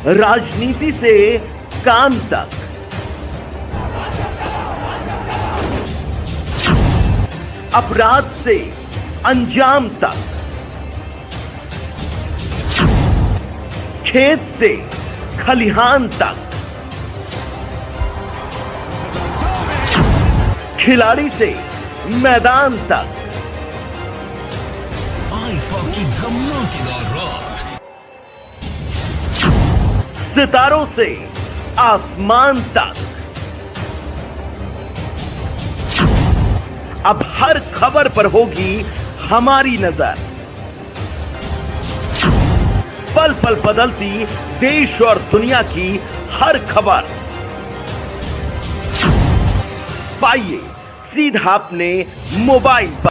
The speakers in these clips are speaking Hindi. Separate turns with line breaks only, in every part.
राजनीति से काम तक, अपराध से अंजाम तक, खेत से खलिहान तक, खिलाड़ी से मैदान तक,
आईफा की धमाकेदार रात,
सितारों से आसमान तक, अब हर खबर पर होगी हमारी नजर। पल पल बदलती देश और दुनिया की हर खबर पाइए सीधा अपने मोबाइल पर।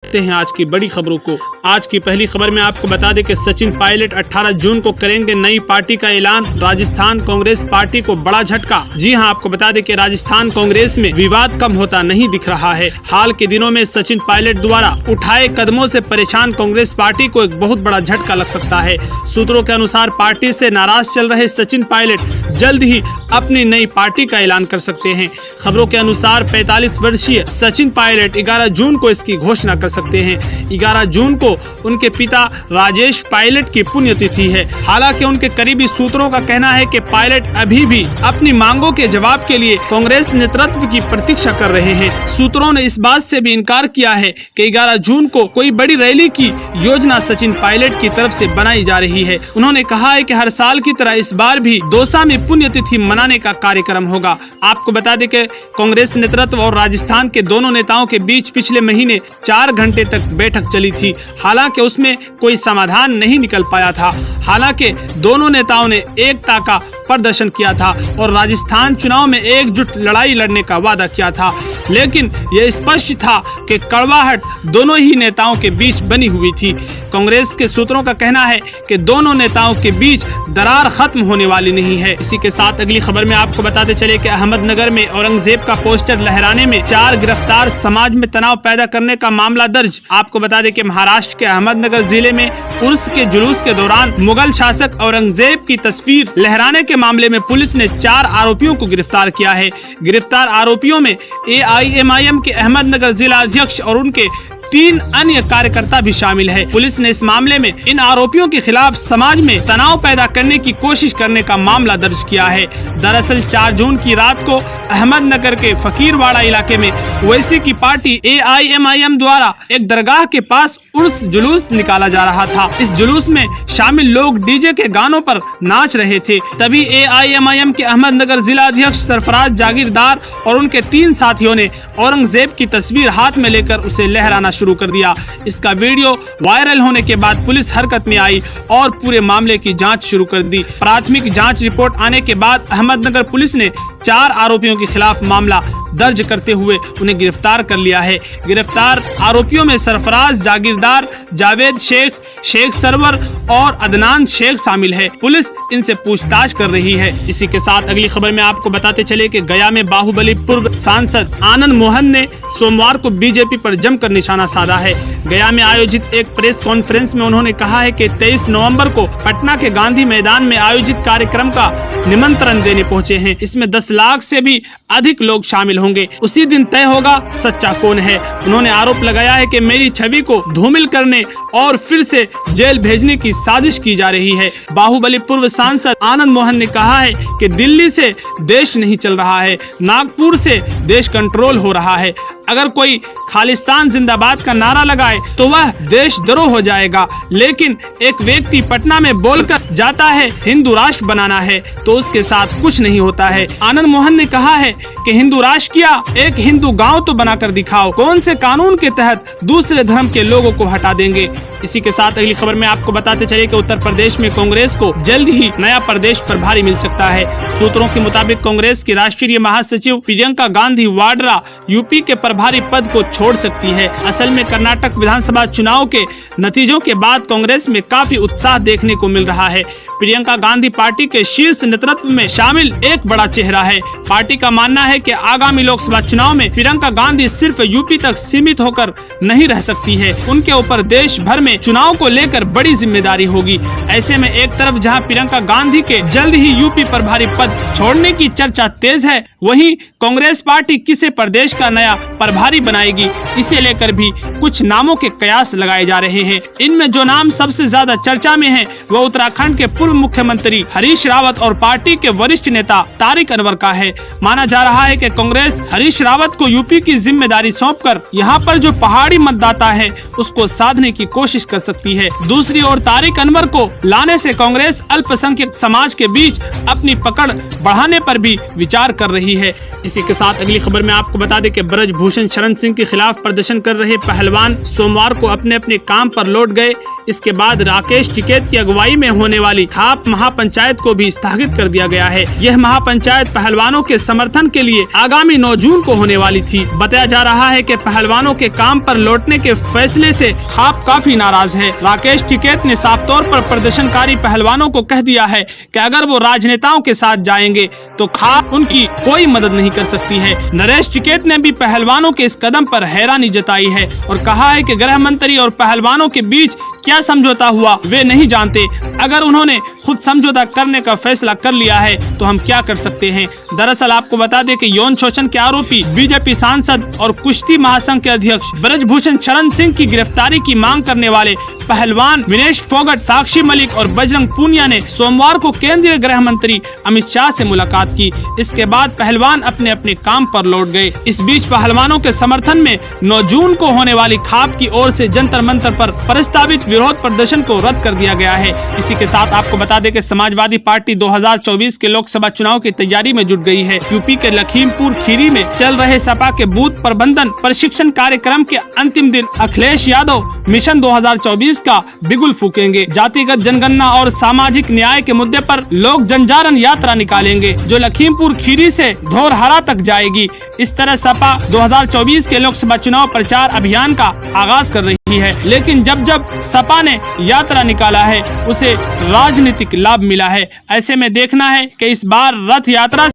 हैं आज की बड़ी खबरों को। आज की पहली खबर में आपको बता दें कि सचिन पायलट 18 जून को करेंगे नई पार्टी का ऐलान। राजस्थान कांग्रेस पार्टी को बड़ा झटका। जी हां, आपको बता दें कि राजस्थान कांग्रेस में विवाद कम होता नहीं दिख रहा है। हाल के दिनों में सचिन पायलट द्वारा उठाए कदमों से परेशान कांग्रेस पार्टी को एक बहुत बड़ा झटका लग सकता है। सूत्रों के अनुसार पार्टी से नाराज चल रहे सचिन पायलट जल्द ही अपनी नई पार्टी का ऐलान कर सकते हैं। खबरों के अनुसार 45 वर्षीय सचिन पायलट 11 जून को इसकी घोषणा कर सकते हैं। 11 जून को उनके पिता राजेश पायलट की पुण्यतिथि है। हालांकि उनके करीबी सूत्रों का कहना है कि पायलट अभी भी अपनी मांगों के जवाब के लिए कांग्रेस नेतृत्व की प्रतीक्षा कर रहे हैं। सूत्रों ने इस बात से भी इनकार किया है कि 11 जून को कोई बड़ी रैली की योजना सचिन पायलट की तरफ से बनाई जा रही है। उन्होंने कहा है कि हर साल की तरह इस बार भी दौसा में पुण्यतिथि मनाने का कार्यक्रम होगा। आपको बता दें कि कांग्रेस नेतृत्व और राजस्थान के दोनों नेताओं के बीच पिछले महीने 4 घंटे तक बैठक चली थी। हालांकि उसमें कोई समाधान नहीं निकल पाया था। हालांकि दोनों नेताओं ने एकता का प्रदर्शन किया था और राजस्थान चुनाव में एकजुट लड़ाई लड़ने का वादा किया था, लेकिन यह स्पष्ट था कि कड़वाहट दोनों ही नेताओं के बीच बनी हुई थी। कांग्रेस के सूत्रों का कहना है कि दोनों नेताओं के बीच दरार खत्म होने वाली नहीं है। इसी के साथ अगली खबर में आपको बताते चले कि अहमदनगर में औरंगजेब का पोस्टर लहराने में 4 गिरफ्तार, समाज में तनाव पैदा करने का मामला दर्ज। आपको बता दें कि महाराष्ट्र के अहमदनगर जिले में उर्स के जुलूस के दौरान मुगल शासक औरंगजेब की तस्वीर लहराने के मामले में पुलिस ने 4 आरोपियों को गिरफ्तार किया है। गिरफ्तार आरोपियों में AIMIM के अहमदनगर जिला अध्यक्ष और उनके 3 अन्य कार्यकर्ता भी शामिल है। पुलिस ने इस मामले में इन आरोपियों के खिलाफ समाज में तनाव पैदा करने की कोशिश करने का मामला दर्ज किया है। दरअसल 4 जून की रात को अहमदनगर के फकीरवाड़ा इलाके में ओवैसी की पार्टी AIMIM द्वारा एक दरगाह के पास उर्स जुलूस निकाला जा रहा था। इस जुलूस में शामिल लोग डीजे के गानों पर नाच रहे थे। तभी AIMIM के अहमदनगर जिला अध्यक्ष सरफराज जागीरदार और उनके 3 साथियों ने औरंगजेब की तस्वीर हाथ में लेकर उसे लहराना शुरू कर दिया। इसका वीडियो वायरल होने के बाद पुलिस हरकत में आई और पूरे मामले की जांच शुरू कर दी। प्राथमिक जांच रिपोर्ट आने के बाद अहमदनगर पुलिस ने 4 आरोपियों के खिलाफ मामला दर्ज करते हुए उन्हें गिरफ्तार कर लिया है। गिरफ्तार आरोपियों में सरफराज जागीरदार, जावेद शेख, शेख सरवर और अदनान शेख शामिल है। पुलिस इनसे पूछताछ कर रही है। इसी के साथ अगली खबर में आपको बताते चले कि गया में बाहुबली पूर्व सांसद आनंद मोहन ने सोमवार को बीजेपी पर जमकर निशाना साधा है। गया में आयोजित एक प्रेस कॉन्फ्रेंस में उन्होंने कहा है कि 23 नवंबर को पटना के गांधी मैदान में आयोजित कार्यक्रम का निमंत्रण देने पहुंचे हैं। इसमें 10 लाख से भी अधिक लोग शामिल होंगे। उसी दिन तय होगा सच्चा कौन है। उन्होंने आरोप लगाया है कि मेरी छवि को धूमिल करने और फिर से जेल भेजने की साजिश की जा रही है। बाहुबली पूर्व सांसद आनंद मोहन ने कहा है कि दिल्ली से देश नहीं चल रहा है, नागपुर से देश कंट्रोल हो रहा है। अगर कोई खालिस्तान जिंदाबाद का नारा लगाए तो वह देशद्रोह हो जाएगा, लेकिन एक व्यक्ति पटना में बोलकर जाता है हिंदू राष्ट्र बनाना है तो उसके साथ कुछ नहीं होता है। आनंद मोहन ने कहा है कि हिंदू राष्ट्र किया, एक हिंदू गांव तो बनाकर दिखाओ। कौन से कानून के तहत दूसरे धर्म के लोगों को हटा देंगे। इसी के साथ अगली खबर में आपको बताते चले कि उत्तर प्रदेश में कांग्रेस को जल्द ही नया प्रदेश प्रभारी मिल सकता है। सूत्रों के मुताबिक कांग्रेस की राष्ट्रीय महासचिव प्रियंका गांधी वाड्रा यूपी के प्रभारी पद को छोड़ सकती है। असल में कर्नाटक विधानसभा चुनाव के नतीजों के बाद कांग्रेस में काफी उत्साह देखने को मिल रहा है। प्रियंका गांधी पार्टी के शीर्ष नेतृत्व में शामिल एक बड़ा चेहरा है। पार्टी का मानना है कि आगामी लोकसभा चुनाव में प्रियंका गांधी सिर्फ यूपी तक सीमित होकर नहीं रह सकती है, उनके ऊपर देश भर में चुनाव को लेकर बड़ी जिम्मेदारी होगी। ऐसे में एक तरफ जहां प्रियंका गांधी के जल्द ही यूपी प्रभारी पद छोड़ने की चर्चा तेज है, वहीं कांग्रेस पार्टी किसे प्रदेश का नया प्रभारी बनाएगी, इसे लेकर भी कुछ नामों के कयास लगाए जा रहे हैं। इनमें जो नाम सबसे ज्यादा चर्चा में है वो उत्तराखंड के पूर्व मुख्यमंत्री हरीश रावत और पार्टी के वरिष्ठ नेता तारिक अनवर का है। माना जा रहा है कि कांग्रेस हरीश रावत को यूपी की जिम्मेदारी सौंपकर यहां पर जो पहाड़ी मतदाता है उसको साधने की कोशिश कर सकती है। दूसरी ओर तारिक अनवर को लाने से कांग्रेस अल्पसंख्यक समाज के बीच अपनी पकड़ बढ़ाने पर भी विचार कर रही है। इसी के साथ अगली खबर में आपको बता दें कि ब्रजभूषण शरण सिंह के खिलाफ प्रदर्शन कर रहे पहलवान सोमवार को अपने अपने काम पर लौट गए। इसके बाद राकेश टिकैत की अगुवाई में होने वाली खाप महापंचायत को भी स्थगित कर दिया गया है। यह महापंचायत पहलवानों के समर्थन के लिए आगामी 9 जून को होने वाली थी। बताया जा रहा है कि पहलवानों के काम पर लौटने के फैसले से खाप काफी नाराज है। राकेश टिकैत ने साफ तौर पर प्रदर्शनकारी पहलवानों को कह दिया है कि अगर वो राजनेताओं के साथ जाएंगे तो खाप उनकी कोई मदद नहीं कर सकती है। नरेश टिकैत ने भी पहलवानों के इस कदम पर हैरानी जताई है और कहा है कि गृह मंत्री और पहलवानों के बीच क्या समझौता हुआ वे नहीं जानते। अगर उन्होंने खुद समझौता करने का फैसला कर लिया है तो हम क्या कर सकते हैं। दरअसल आपको बता दें कि यौन शोषण के आरोपी बीजेपी सांसद और कुश्ती महासंघ के अध्यक्ष ब्रजभूषण शरण सिंह की गिरफ्तारी की मांग करने वाले पहलवान विनेश फोगट, साक्षी मलिक और बजरंग पूनिया ने सोमवार को केंद्रीय गृह मंत्री अमित शाह से मुलाकात की। इसके बाद पहलवान अपने अपने काम पर लौट गए। इस बीच पहलवानों के समर्थन में 9 जून को होने वाली खाप की ओर से जंतर मंतर पर प्रस्तावित विरोध प्रदर्शन को रद्द कर दिया गया है। इसी के साथ आपको बता दें कि समाजवादी पार्टी 2024 के लोकसभा चुनाव की तैयारी में जुट गई है। यूपी के लखीमपुर खीरी में चल रहे सपा के बूथ प्रबंधन प्रशिक्षण कार्यक्रम के अंतिम दिन अखिलेश यादव मिशन 2024 का बिगुल फूकेंगे। जातिगत जनगणना और सामाजिक न्याय के मुद्दे पर लोग जनजागरण यात्रा निकालेंगे जो लखीमपुर खीरी से धौरहरा तक जाएगी। इस तरह सपा 2024 के लोकसभा चुनाव प्रचार अभियान का आगाज कर रही है। लेकिन जब सपा ने यात्रा निकाला है उसे राजनीतिक लाभ मिला है। ऐसे में देखना है कि इस बार रथ यात्रा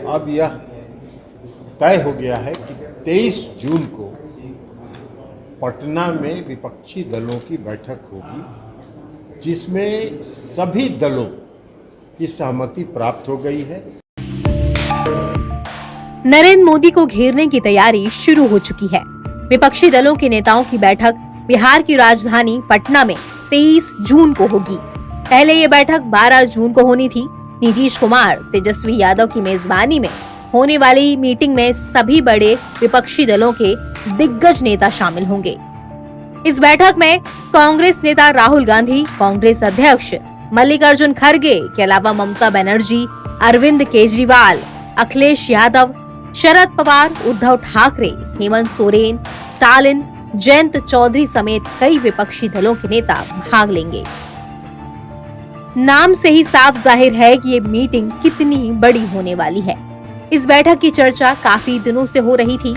अब यह तय हो गया है कि 23 जून को पटना में विपक्षी दलों की बैठक होगी जिसमें सभी दलों की सहमति प्राप्त हो गई है।
नरेंद्र मोदी को घेरने की तैयारी शुरू हो चुकी है। विपक्षी दलों के नेताओं की बैठक बिहार की राजधानी पटना में 23 जून को होगी। पहले ये बैठक 12 जून को होनी थी। नीतीश कुमार, तेजस्वी यादव की मेजबानी में होने वाली मीटिंग में सभी बड़े विपक्षी दलों के दिग्गज नेता शामिल होंगे। इस बैठक में कांग्रेस नेता राहुल गांधी, कांग्रेस अध्यक्ष मल्लिकार्जुन खड़गे के अलावा ममता बनर्जी, अरविंद केजरीवाल, अखिलेश यादव, शरद पवार, उद्धव ठाकरे, हेमंत सोरेन, स्टालिन, जयंत चौधरी समेत कई विपक्षी दलों के नेता भाग लेंगे। नाम से ही साफ जाहिर है कि ये मीटिंग कितनी बड़ी होने वाली है। इस बैठक की चर्चा काफी दिनों से हो रही थी।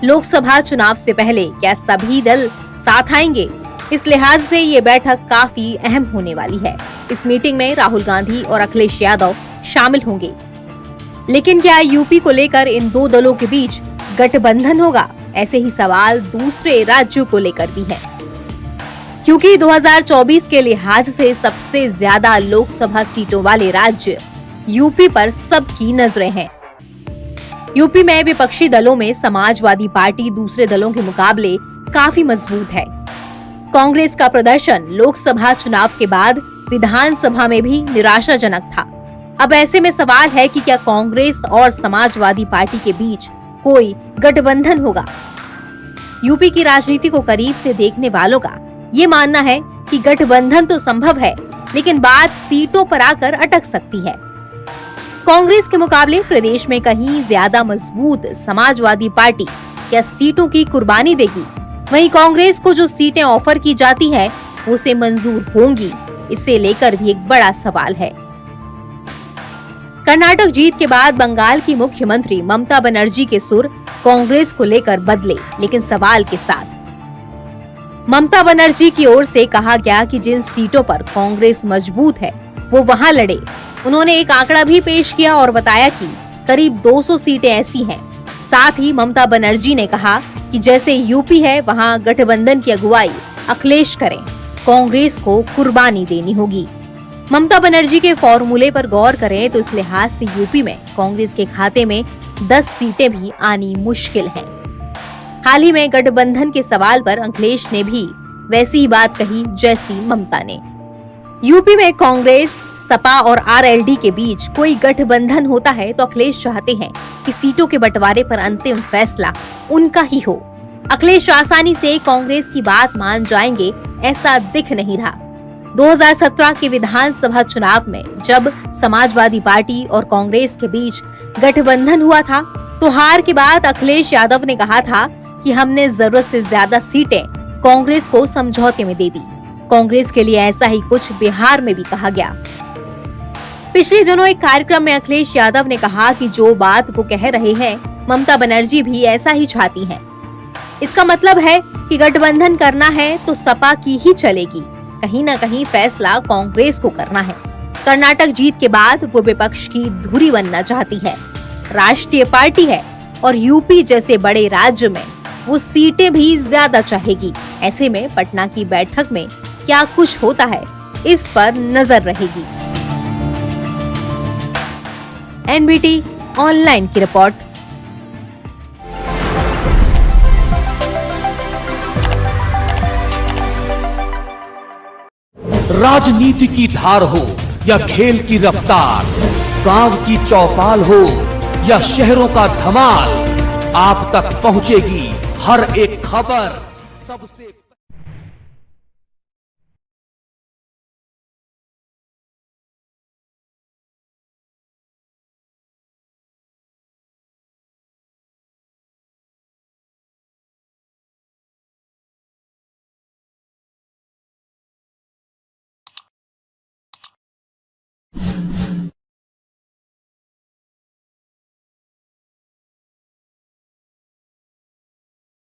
लोकसभा चुनाव से पहले क्या सभी दल साथ आएंगे, इस लिहाज से ये बैठक काफी अहम होने वाली है। इस मीटिंग में राहुल गांधी और अखिलेश यादव शामिल होंगे। लेकिन क्या यूपी को लेकर इन दो दलों के बीच गठबंधन होगा? ऐसे ही सवाल दूसरे राज्यों को लेकर भी है, क्योंकि 2024 के लिहाज से सबसे ज्यादा लोकसभा सीटों वाले राज्य यूपी पर सबकी नजरें हैं। यूपी में विपक्षी दलों में समाजवादी पार्टी दूसरे दलों के मुकाबले काफी मजबूत है। कांग्रेस का प्रदर्शन लोकसभा चुनाव के बाद विधानसभा में भी निराशाजनक था। अब ऐसे में सवाल है कि क्या कांग्रेस और समाजवादी पार्टी के बीच कोई गठबंधन होगा? यूपी की राजनीति को करीब से देखने वालों का ये मानना है कि गठबंधन तो संभव है, लेकिन बात सीटों पर आकर अटक सकती है। कांग्रेस के मुकाबले प्रदेश में कहीं ज्यादा मजबूत समाजवादी पार्टी क्या सीटों की कुर्बानी देगी? वहीं कांग्रेस को जो सीटें ऑफर की जाती है उसे मंजूर होंगी, इसे लेकर भी एक बड़ा सवाल है। कर्नाटक जीत के बाद बंगाल की मुख्यमंत्री ममता बनर्जी के सुर कांग्रेस को लेकर बदले, लेकिन सवाल के साथ। ममता बनर्जी की ओर से कहा गया कि जिन सीटों पर कांग्रेस मजबूत है वो वहां लड़े। उन्होंने एक आंकड़ा भी पेश किया और बताया कि करीब 200 सीटें ऐसी हैं। साथ ही ममता बनर्जी ने कहा कि जैसे यूपी है वहां गठबंधन की अगुवाई अखिलेश करें, कांग्रेस को कुर्बानी देनी होगी। ममता बनर्जी के फॉर्मूले पर गौर करें तो इस लिहाज से यूपी में कांग्रेस के खाते में 10 सीटें भी आनी मुश्किल है। हाल ही में गठबंधन के सवाल पर अखिलेश ने भी वैसी ही बात कही जैसी ममता ने। यूपी में कांग्रेस, सपा और आरएलडी के बीच कोई गठबंधन होता है तो अखिलेश चाहते हैं कि सीटों के बंटवारे पर अंतिम फैसला उनका ही हो। अखिलेश आसानी से कांग्रेस की बात मान जाएंगे ऐसा दिख नहीं रहा। 2017 के विधानसभा चुनाव में जब समाजवादी पार्टी और कांग्रेस के बीच गठबंधन हुआ था तो हार के बाद अखिलेश यादव ने कहा था कि हमने जरूरत से ज्यादा सीटें कांग्रेस को समझौते में दे दी। कांग्रेस के लिए ऐसा ही कुछ बिहार में भी कहा गया। पिछले दिनों एक कार्यक्रम में अखिलेश यादव ने कहा कि जो बात वो कह रहे हैं ममता बनर्जी भी ऐसा ही चाहती हैं। इसका मतलब है कि गठबंधन करना है तो सपा की ही चलेगी, कहीं न कहीं फैसला कांग्रेस को करना है। कर्नाटक जीत के बाद वो विपक्ष की धुरी बनना चाहती है, राष्ट्रीय पार्टी है और यूपी जैसे बड़े राज्य में वो सीटें भी ज्यादा चाहेगी। ऐसे में पटना की बैठक में क्या कुछ होता है इस पर नजर रहेगी। एनबीटी ऑनलाइन की रिपोर्ट।
राजनीति की धार हो या खेल की रफ्तार, गांव की चौपाल हो या शहरों का धमाल, आप तक पहुंचेगी हर एक खबर सबसे